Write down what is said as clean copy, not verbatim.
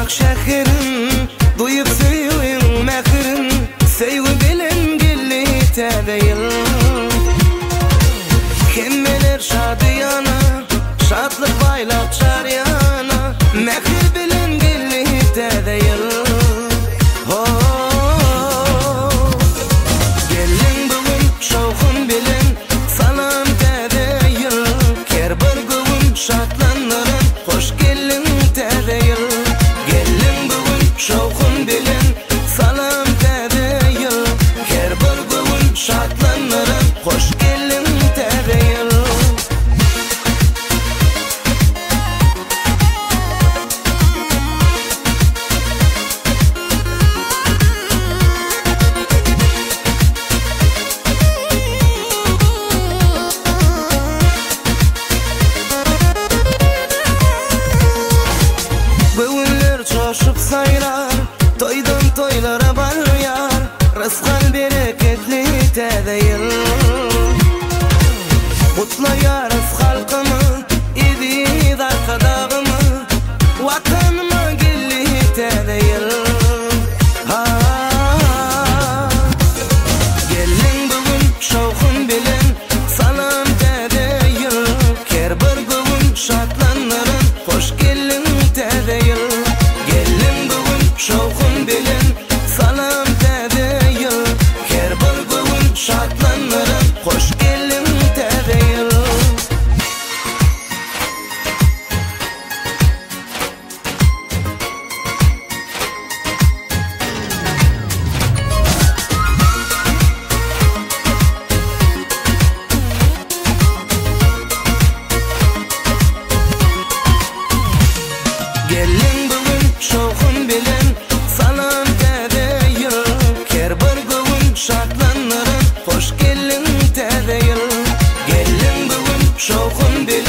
Uşak şekerin duyup suyun mekirin Sevgi bilen gilli tedeyil Kim bilir şadiyana Şadlık baylap çaryana Mekir bilen gilli tedeyil Gelin bugün şovkun bilen Salam tedeyil Ker bir gün şatlanırın Hoş gelin tedeyil Gelin bugün şovkun bilen Salam tedeyil Ker bir gün şatlanırın Hoş gelin tedeyil Coşup sayrar, toydum toylara barıyar Rızkın bereketli tedeyil Kutlayarız halkımı, idi darkadağımı Vatanıma gilli tedeyil Gelin bugün şovkun bilen Salam tedeyil Ker bir gün şatlanırın Hoş gelin tedeyil Şovkun bilen salam tedeyil Ker bir gün şatlanırın Hoş gelin tedeyil Gelin bugün şovkun bilen Salam tedeyil Ker bir gün şatlanırın Hoş gelin tedeyil Gelin bugün şovkun bilen